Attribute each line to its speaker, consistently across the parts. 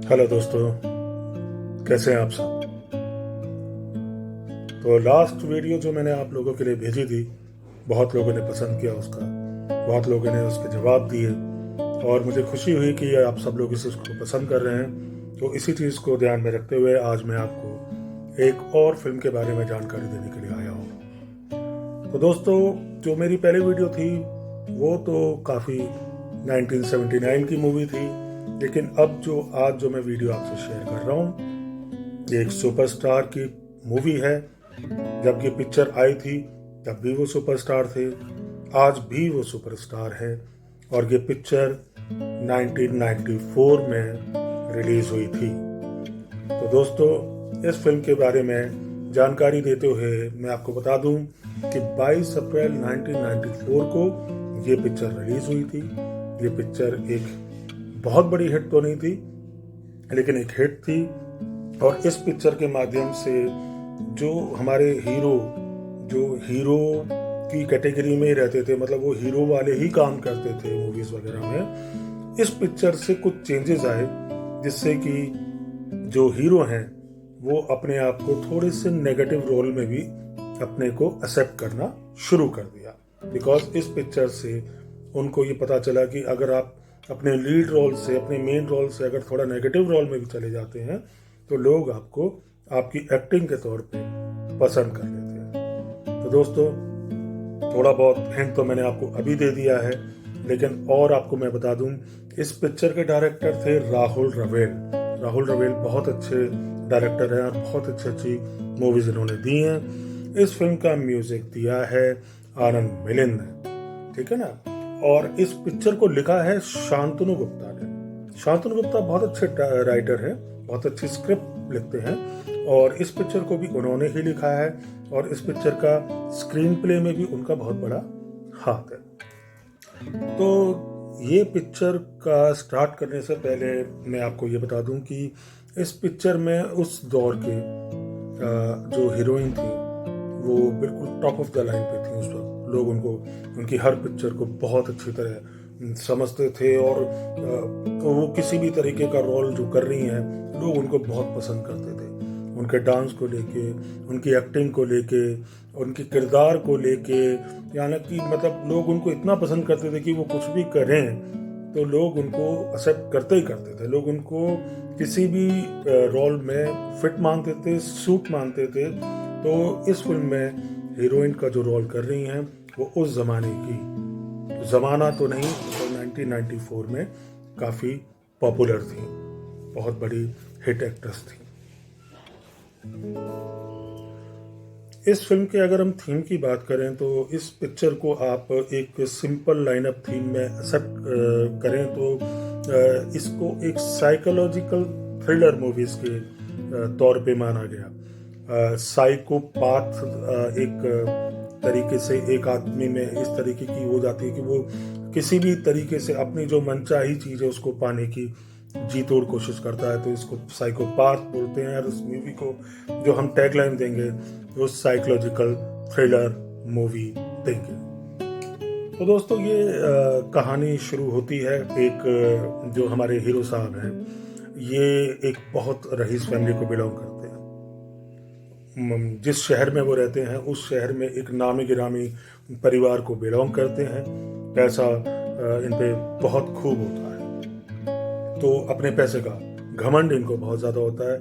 Speaker 1: Hello दोस्तों, कैसे हैं आप सब। तो लास्ट वीडियो जो मैंने आप लोगों के लिए भेजी थी, बहुत लोगों ने पसंद किया उसका, बहुत लोगों ने उसके जवाब दिए और मुझे खुशी हुई कि आप सब लोग इस उसको पसंद कर रहे हैं। तो इसी चीज़ को ध्यान में रखते हुए आज मैं आपको एक और फिल्म के बारे में जानकारी देने के लिए आया हूँ। तो दोस्तों, जो मेरी पहली वीडियो थी वो तो काफ़ी 1979 की मूवी थी, लेकिन अब आज जो मैं वीडियो आपसे शेयर कर रहा हूँ ये एक सुपरस्टार की मूवी है। जब ये पिक्चर आई थी तब भी वो सुपरस्टार थे, आज भी वो सुपरस्टार है और ये पिक्चर 1994 में रिलीज हुई थी। तो दोस्तों, इस फिल्म के बारे में जानकारी देते हुए मैं आपको बता दूं कि 22 अप्रैल 1994 को ये पिक्चर रिलीज हुई थी। ये पिक्चर एक बहुत बड़ी हिट तो नहीं थी, लेकिन एक हिट थी और इस पिक्चर के माध्यम से जो हमारे हीरो की कैटेगरी में ही रहते थे, मतलब वो हीरो वाले ही काम करते थे मूवीज वगैरह में, इस पिक्चर से कुछ चेंजेस आए जिससे कि जो हीरो हैं वो अपने आप को थोड़े से नेगेटिव रोल में भी अपने को एक्सेप्ट करना शुरू कर दिया। बिकॉज इस पिक्चर से उनको ये पता चला कि अगर आप अपने लीड रोल से, अपने मेन रोल से अगर थोड़ा नेगेटिव रोल में भी चले जाते हैं तो लोग आपको आपकी एक्टिंग के तौर पे पसंद कर लेते हैं। तो दोस्तों, थोड़ा बहुत हिंट तो मैंने आपको अभी दे दिया है, लेकिन और आपको मैं बता दूं, इस पिक्चर के डायरेक्टर थे राहुल रवेल। राहुल रवेल बहुत अच्छे डायरेक्टर हैं और बहुत अच्छी मूवीज इन्होंने दी हैं। इस फिल्म का म्यूजिक दिया है आनंद मिलिंद ने, ठीक है ना। और इस पिक्चर को लिखा है शांतनु गुप्ता ने। शांतनु गुप्ता बहुत अच्छे राइटर हैं, बहुत अच्छी स्क्रिप्ट लिखते हैं और इस पिक्चर को भी उन्होंने ही लिखा है और इस पिक्चर का स्क्रीन प्ले में भी उनका बहुत बड़ा हाथ है। तो ये पिक्चर का स्टार्ट करने से पहले मैं आपको ये बता दूं कि इस पिक्चर में उस दौर के जो हीरोइन थी वो बिल्कुल टॉप ऑफ द लाइन पे थी। उस वक्त लोग उनकी हर पिक्चर को बहुत अच्छी तरह समझते थे और वो किसी भी तरीके का रोल जो कर रही हैं लोग उनको बहुत पसंद करते थे। उनके डांस को लेके, उनकी एक्टिंग को लेके, उनके किरदार को लेके, यानी कि मतलब लोग उनको इतना पसंद करते थे कि वो कुछ भी करें तो लोग उनको एक्सेप्ट करते ही करते थे। लोग उनको किसी भी रोल में फिट मानते थे, सूट मानते थे। तो इस फिल्म में हीरोइन का जो रोल कर रही हैं वो उस जमाने की, जमाना तो नहीं, तो 1994 में काफ़ी पॉपुलर थी, बहुत बड़ी हिट एक्ट्रेस थी। इस फिल्म के अगर हम थीम की बात करें तो इस पिक्चर को आप एक सिंपल लाइनअप थीम में एक्सेप्ट करें तो इसको एक साइकोलॉजिकल थ्रिलर मूवीज के तौर पे माना गया। साइकोपाथ एक तरीके से एक आदमी में इस तरीके की हो जाती है कि वो किसी भी तरीके से अपनी जो मनचाही चीज़ है उसको पाने की जी तोड़ कोशिश करता है, तो इसको साइकोपाथ बोलते हैं। और इस मूवी को जो हम टैगलाइन देंगे वो साइकोलॉजिकल थ्रिलर मूवी देंगे। तो दोस्तों, ये कहानी शुरू होती है एक जो हमारे हीरो साहब हैं, ये एक बहुत रईस फैमिली को बिलोंग करते हैं। जिस शहर में वो रहते हैं उस शहर में एक नामी गिरामी परिवार को बिलोंग करते हैं। पैसा इन पे बहुत खूब होता है, तो अपने पैसे का घमंड इनको बहुत ज़्यादा होता है।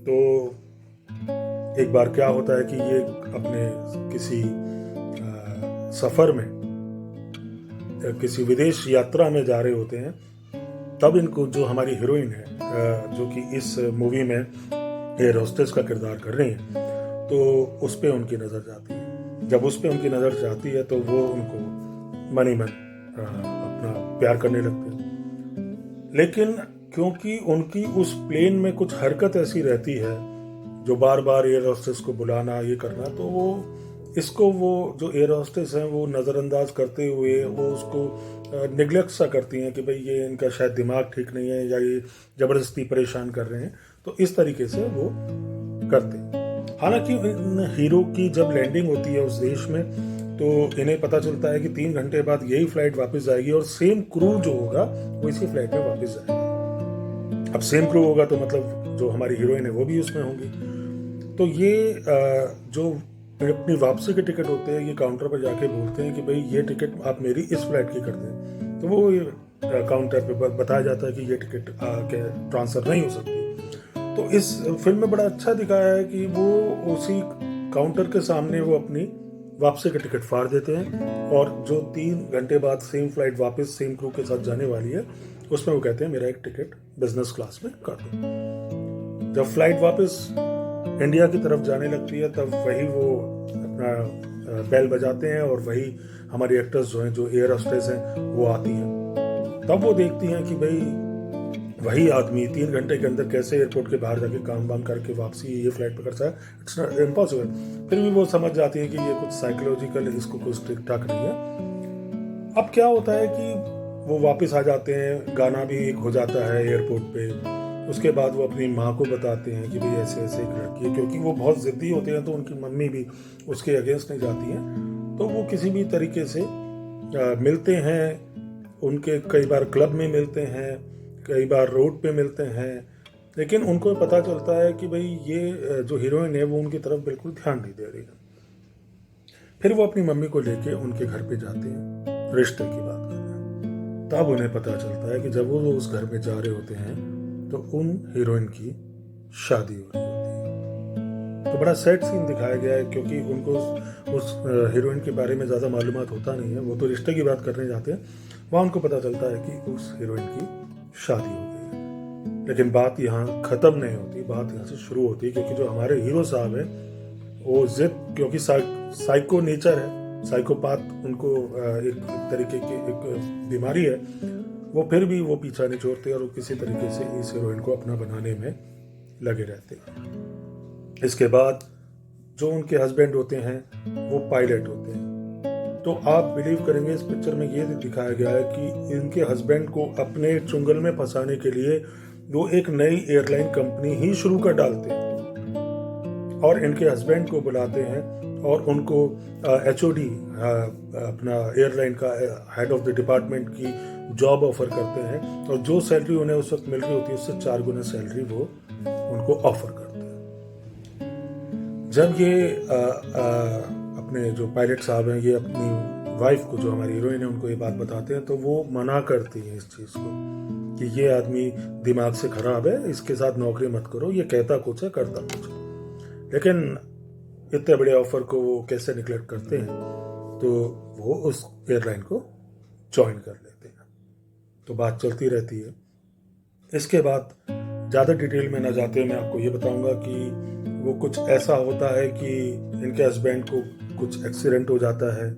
Speaker 1: तो एक बार क्या होता है कि ये अपने किसी सफ़र में, किसी विदेश यात्रा में जा रहे होते हैं, तब इनको जो हमारी हीरोइन है जो कि इस मूवी में एयर होस्टेस का किरदार कर रही हैं, तो उस पर उनकी नज़र जाती है। जब उस पर उनकी नज़र जाती है तो वो उनको मन ही मन अपना प्यार करने लगते हैं। लेकिन क्योंकि उनकी उस प्लेन में कुछ हरकत ऐसी रहती है जो बार बार एयर होस्टेस को बुलाना, ये करना, तो वो जो एयर होस्टेस हैं वो नज़रअंदाज करते हुए वो उसको निगलेक्ट सा करती हैं कि भाई ये इनका शायद दिमाग ठीक नहीं है या ये ज़बरदस्ती परेशान कर रहे हैं, तो इस तरीके से वो करते हैं। हालांकि इन हीरो की जब लैंडिंग होती है उस देश में तो इन्हें पता चलता है कि 3 घंटे बाद यही फ्लाइट वापस जाएगी और सेम क्रू जो होगा वो इसी फ्लाइट में वापस जाएगी। अब सेम क्रू होगा तो मतलब जो हमारी हीरोइन है वो भी उसमें होंगी। तो ये जो अपनी वापसी के टिकट होते हैं ये काउंटर पर जाके बोलते हैं कि भाई ये टिकट आप मेरी इस फ्लाइट की कर दें, तो वो काउंटर पे बताया जाता है कि ये टिकट ट्रांसफ़र नहीं हो सकती। तो इस फिल्म में बड़ा अच्छा दिखाया है कि वो उसी काउंटर के सामने वो अपनी वापसी का टिकट फाड़ देते हैं और जो 3 घंटे बाद सेम फ्लाइट वापस सेम क्रू के साथ जाने वाली है उसमें वो कहते हैं मेरा एक टिकट बिजनेस क्लास में कर दो। जब फ्लाइट वापस इंडिया की तरफ जाने लगती है तब वही वो अपना बेल बजाते हैं और वही हमारी एक्टर्स जो हैं, जो एयर होस्टेस हैं, वो आती हैं। तब वो देखती हैं कि भाई वही आदमी 3 घंटे के अंदर कैसे एयरपोर्ट के बाहर जाके काम वाम करके वापसी ये फ्लाइट पकड़ सकता है, इट्स नॉट इम्पॉसिबल। फिर भी वो समझ जाती है कि ये कुछ साइकोलॉजिकल, इसको कुछ ठीक ठाक नहीं है। अब क्या होता है कि वो वापस आ जाते हैं, गाना भी एक हो जाता है एयरपोर्ट पे। उसके बाद वो अपनी माँ को बताते हैं कि भाई ऐसे ऐसे एक लड़की है, क्योंकि वो बहुत ज़िद्दी होते हैं तो उनकी मम्मी भी उसके अगेंस्ट नहीं जाती हैं। तो वो किसी भी तरीके से मिलते हैं, उनके कई बार क्लब में मिलते हैं, कई बार रोड पे मिलते हैं, लेकिन उनको पता चलता है कि भाई ये जो हीरोइन है वो उनकी तरफ बिल्कुल ध्यान नहीं दे रही है। फिर वो अपनी मम्मी को लेके उनके घर पे जाते हैं, रिश्ते की बात करते हैं। तब उन्हें पता चलता है कि जब वो उस घर में जा रहे होते हैं तो उन हीरोइन की शादी हो रही होती है। तो बड़ा सैड सीन दिखाया गया है, क्योंकि उनको उस हीरोइन के बारे में ज़्यादा मालूमात होता नहीं है। वो तो रिश्ते की बात करने जाते हैं, वहाँ उनको पता चलता है कि उस हीरोइन की शादी हो गई है। लेकिन बात यहाँ ख़त्म नहीं होती, बात यहाँ से शुरू होती है, क्योंकि जो हमारे हीरो साहब हैं वो जिद, क्योंकि साइको नेचर है, साइकोपाथ उनको एक तरीके की एक बीमारी है, वो फिर भी वो पीछा नहीं छोड़ते और वो किसी तरीके से इस हीरोइन को अपना बनाने में लगे रहते हैं। इसके बाद जो उनके हस्बैंड होते हैं वो पायलट होते हैं। तो आप बिलीव करेंगे, इस पिक्चर में ये दिखाया गया है कि इनके हस्बैंड को अपने चुंगल में फंसाने के लिए वो एक नई एयरलाइन कंपनी ही शुरू कर डालते हैं और इनके हस्बैंड को बुलाते हैं और उनको HOD अपना एयरलाइन का हेड ऑफ द डिपार्टमेंट की जॉब ऑफर करते हैं और जो सैलरी उन्हें उस वक्त मिल रही होती है उससे 4 गुना सैलरी वो उनको ऑफर करते हैं। जब ये अपने जो पायलट साहब हैं ये अपनी वाइफ को, जो हमारी हीरोइन है, उनको ये बात बताते हैं तो वो मना करती हैं इस चीज़ को कि ये आदमी दिमाग से खराब है, इसके साथ नौकरी मत करो, ये कहता कुछ है करता कुछ है। लेकिन इतने बड़े ऑफर को वो कैसे निगलेक्ट करते हैं, तो वो उस एयरलाइन को ज्वाइन कर लेते हैं। तो बात चलती रहती है। इसके बाद ज़्यादा डिटेल में ना जाते हुए मैं आपको ये बताऊंगा कि वो कुछ ऐसा होता है कि इनके हस्बैंड को कुछ एक्सीडेंट हो जाता है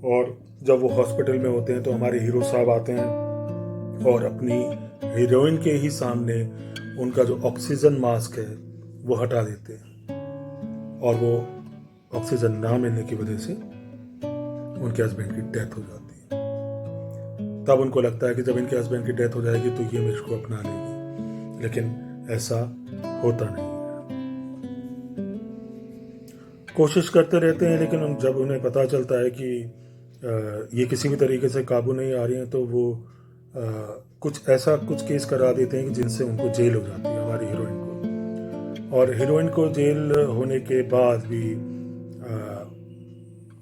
Speaker 1: और जब वो हॉस्पिटल में होते हैं तो हमारे हीरो साहब आते हैं और अपनी हीरोइन के ही सामने उनका जो ऑक्सीजन मास्क है वो हटा देते हैं और वो ऑक्सीजन ना मिलने की वजह से उनके हस्बैंड की डेथ हो जाती है। तब उनको लगता है कि जब इनके हस्बैंड की डेथ हो जाएगी तो ये मेरे को अपना लेगी, लेकिन ऐसा होता नहीं है। कोशिश करते रहते हैं, लेकिन जब उन्हें पता चलता है कि ये किसी भी तरीके से काबू नहीं आ रही हैं तो वो कुछ केस करा देते हैं कि जिनसे उनको जेल हो जाती है हमारी हीरोइन को। और हीरोइन को जेल होने के बाद भी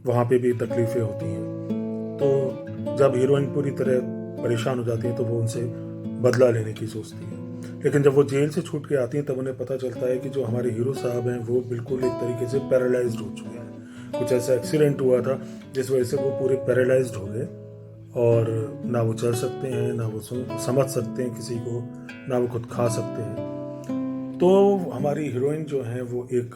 Speaker 1: वहाँ पे भी तकलीफ़ें होती हैं। तो जब हीरोइन पूरी तरह परेशान हो जाती है तो वो उनसे बदला लेने की सोचती है, लेकिन जब वो जेल से छूट के आती हैं तब उन्हें पता चलता है कि जो हमारे हीरो साहब हैं वो बिल्कुल एक तरीके से पैरालाइज्ड हो चुके हैं। कुछ ऐसा एक्सीडेंट हुआ था जिस वजह से वो पूरे पैरालाइज्ड हो गए और ना वो चल सकते हैं, ना वो समझ सकते हैं किसी को, ना वो खुद खा सकते हैं। तो हमारी हीरोइन जो है वो एक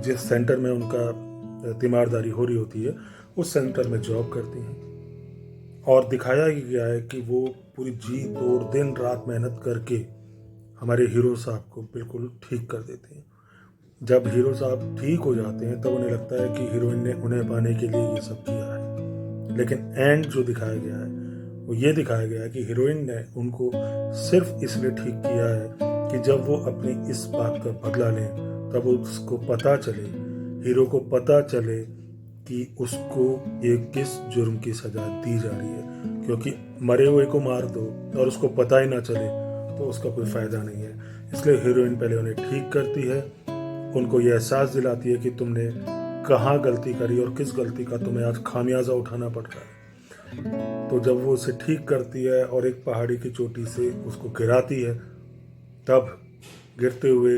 Speaker 1: जिस सेंटर में उनका तीमारदारी हो रही होती है उस सेंटर में जॉब करती हैं और दिखाया ही गया है कि वो पूरी जी तोड़ दिन रात मेहनत करके हमारे हीरो साहब को बिल्कुल ठीक कर देते हैं। जब हीरो साहब ठीक हो जाते हैं तब उन्हें लगता है कि हीरोइन ने उन्हें पाने के लिए ये सब किया है, लेकिन एंड जो दिखाया गया है वो ये दिखाया गया है कि हीरोइन ने उनको सिर्फ इसलिए ठीक किया है कि जब वो अपनी इस बात का बदला लें तब उसको पता चले, हीरो को पता चले कि उसको एक किस जुर्म की सजा दी जा रही है, क्योंकि मरे हुए को मार दो और उसको पता ही ना चले तो उसका कोई फ़ायदा नहीं है। इसलिए हीरोइन पहले उन्हें ठीक करती है, उनको ये एहसास दिलाती है कि तुमने कहाँ गलती करी और किस गलती का तुम्हें आज खामियाजा उठाना पड़ रहा है। तो जब वो उसे ठीक करती है और एक पहाड़ी की चोटी से उसको गिराती है, तब गिरते हुए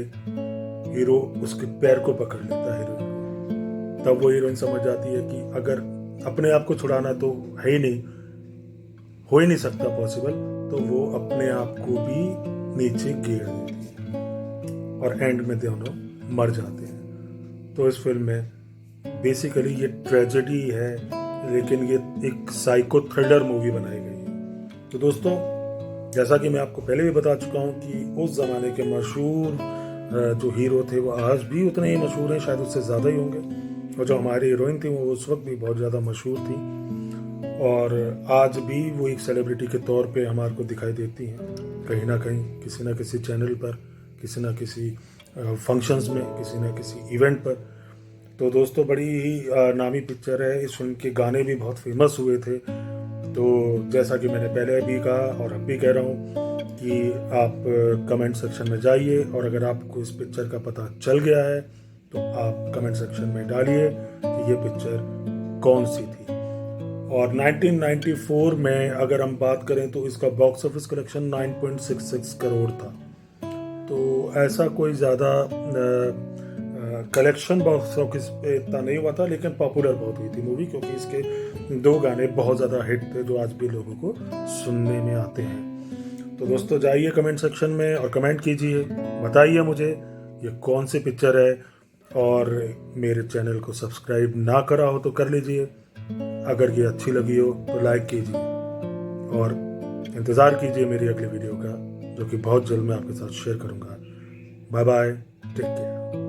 Speaker 1: हीरो उसके पैर को पकड़ लेता है हीरोइन को। तब वो हीरोइन समझ जाती है कि अगर अपने आप को छुड़ाना तो है ही नहीं, हो ही नहीं सकता पॉसिबल, तो वो अपने आप को भी नीचे गिर देती है और एंड में दोनों मर जाते हैं। तो इस फिल्म में बेसिकली ये ट्रेजेडी है, लेकिन ये एक साइको थ्रिलर मूवी बनाई गई है। तो दोस्तों, जैसा कि मैं आपको पहले भी बता चुका हूँ कि उस ज़माने के मशहूर जो हीरो थे वो आज भी उतने ही मशहूर हैं, शायद उससे ज़्यादा ही होंगे। और जो हमारी हीरोइन थी वो उस वक्त भी बहुत ज़्यादा मशहूर थी और आज भी वो एक सेलिब्रिटी के तौर पे हमारे को दिखाई देती हैं कहीं ना कहीं, किसी ना किसी चैनल पर, किसी ना किसी फंक्शंस में, किसी ना किसी इवेंट पर। तो दोस्तों, बड़ी ही नामी पिक्चर है। इस फिल्म के गाने भी बहुत फेमस हुए थे। तो जैसा कि मैंने पहले भी कहा और अब भी कह रहा हूँ कि आप कमेंट सेक्शन में जाइए और अगर आपको इस पिक्चर का पता चल गया है तो आप कमेंट सेक्शन में डालिए कि ये पिक्चर कौन सी थी। और 1994 में अगर हम बात करें तो इसका बॉक्स ऑफिस कलेक्शन 9.66 करोड़ था। तो ऐसा कोई ज़्यादा कलेक्शन बॉक्स ऑफिस पे इतना नहीं हुआ था, लेकिन पॉपुलर बहुत हुई थी मूवी, क्योंकि इसके 2 गाने बहुत ज़्यादा हिट थे जो आज भी लोगों को सुनने में आते हैं। तो दोस्तों, जाइए कमेंट सेक्शन में और कमेंट कीजिए, बताइए मुझे ये कौन सी पिक्चर है, और मेरे चैनल को सब्सक्राइब ना करा हो तो कर लीजिए। अगर ये अच्छी लगी हो तो लाइक कीजिए और इंतज़ार कीजिए मेरी अगली वीडियो का, जो कि बहुत जल्द मैं आपके साथ शेयर करूँगा। Bye bye, take care.